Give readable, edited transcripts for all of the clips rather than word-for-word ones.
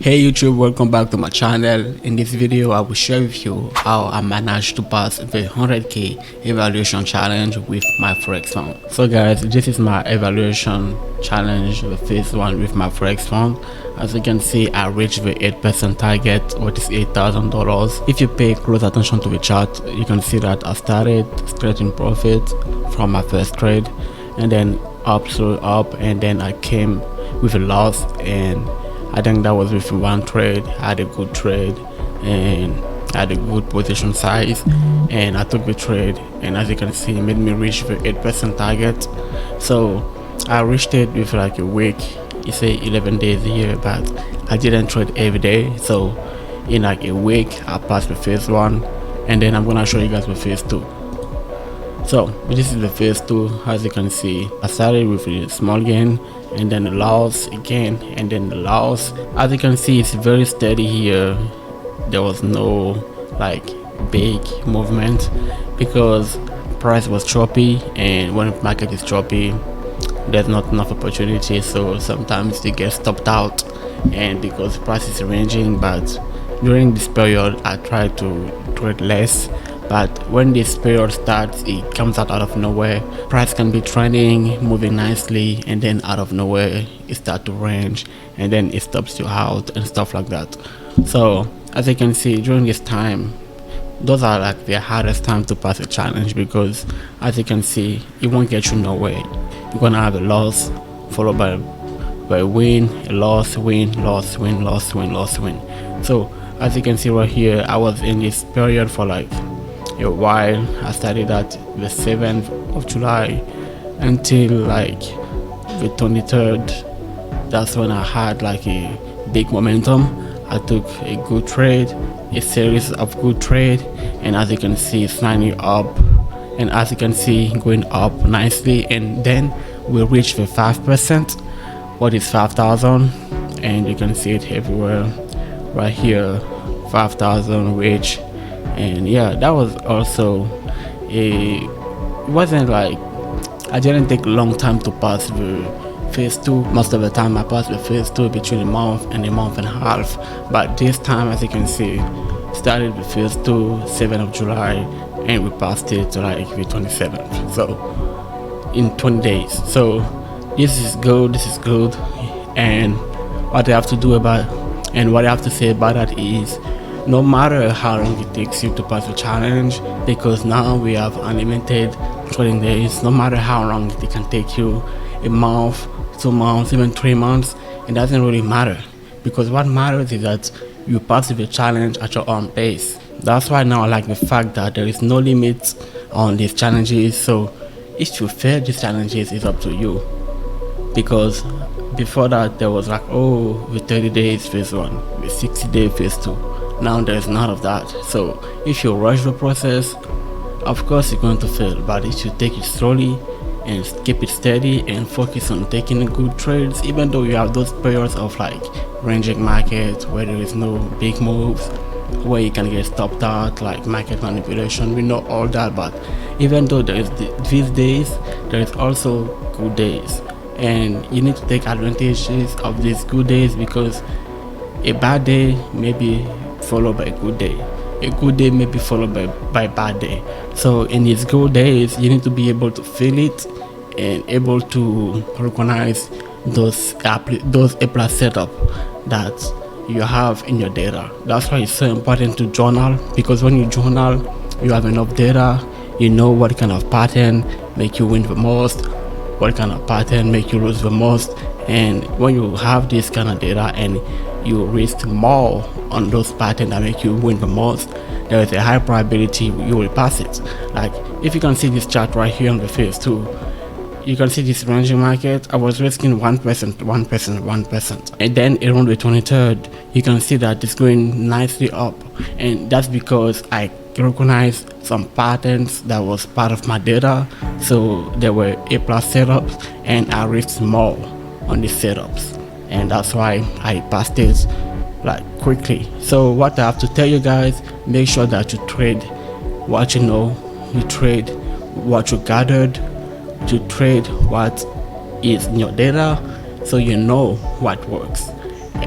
Hey YouTube, welcome back to my channel. In this video I will share with you how I managed to pass the 100k evaluation challenge with my Forex fund. So guys, this is my evaluation challenge, the first one with my Forex fund. As you can see, I reached the 8% target, which is $8,000. If you pay close attention to the chart, you can see that I started straight in profit from my first trade, and then up, and then I came with a loss, and I think that was with one trade. I had a good trade and I had a good position size, and I took the trade, and as you can see, it made me reach the 8% target. So I reached it with like a week. You say 11 days here, but I didn't trade every day. So in like a week I passed the first one, and then I'm gonna show you guys the first two. So this is the first two. As you can see, I started with a small gain, and then the loss again, and then the loss. As you can see, it's very steady here. There was no like big movement because price was choppy, and when the market is choppy, there's not enough opportunity, so sometimes you get stopped out, and because price is ranging. But during this period I try to trade less, but when this period starts, it comes out of nowhere. Price can be trending, moving nicely, and then out of nowhere it starts to range, and then it stops you out and stuff like that. So as you can see, during this time, those are like the hardest time to pass a challenge, because as you can see, it won't get you nowhere. You're gonna have a loss followed by a win, a loss, win, loss, win, loss, win, loss, win. So as you can see right here, I was in this period for like a while. I started at the 7th of July until like the 23rd. That's when I had like a big momentum. I took a good trade, a series of good trade, and as you can see, it's lining up, and as you can see, going up nicely. And then we reached the 5%, what is 5,000, and you can see it everywhere right here, 5,000 reach. And yeah, that was also it wasn't like, I didn't take a long time to pass the phase 2. Most of the time I passed the phase 2 between a month and a half, but this time, as you can see, started the phase 2 7th of July, and we passed it to like the 27th, so in 20 days. So this is good, and what I have to say about that is, no matter how long it takes you to pass the challenge, because now we have unlimited trading days, no matter how long it can take you, a month, 2 months, even 3 months, it doesn't really matter, because what matters is that you pass the challenge at your own pace. That's why now I like the fact that there is no limit on these challenges. So if you fail these challenges, it's up to you, because before that there was like, oh, the 30 days phase 1, the 60 day phase 2. Now there's none of that. So if you rush the process, of course you're going to fail, but if you take it slowly and keep it steady and focus on taking good trades, even though you have those periods of like ranging market where there is no big moves, where you can get stopped out, like market manipulation, we know all that. But even though there is these days, there is also good days, and you need to take advantages of these good days, because a bad day may be followed by a good day. A good day may be followed by a bad day. So in these good days, you need to be able to feel it and able to recognize those A+ setup that you have in your data. That's why it's so important to journal, because when you journal, you have enough data. You know what kind of pattern make you win the most, what kind of pattern make you lose the most. And when you have this kind of data and you risk more on those patterns that make you win the most, there is a high probability you will pass it. Like if you can see this chart right here on the phase 2, you can see this ranging market. I was risking 1%, and then around the 23rd, you can see that it's going nicely up, and that's because I recognized some patterns that was part of my data. So there were A+ setups, and I risked more on these setups, and that's why I passed it like quickly. So what I have to tell you guys, make sure that you trade what you know, you trade what you gathered, you trade what is in your data, so you know what works.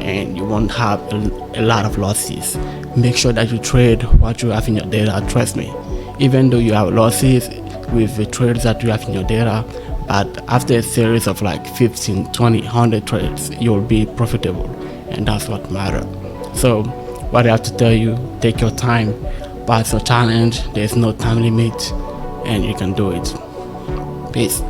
and you won't have a lot of losses. Make sure that you trade what you have in your data. Trust me, even though you have losses with the trades that you have in your data, but after a series of like 15, 20, 100 trades, you'll be profitable, and that's what matters. So what I have to tell you, take your time, pass your challenge. There's no time limit, and you can do it. Peace.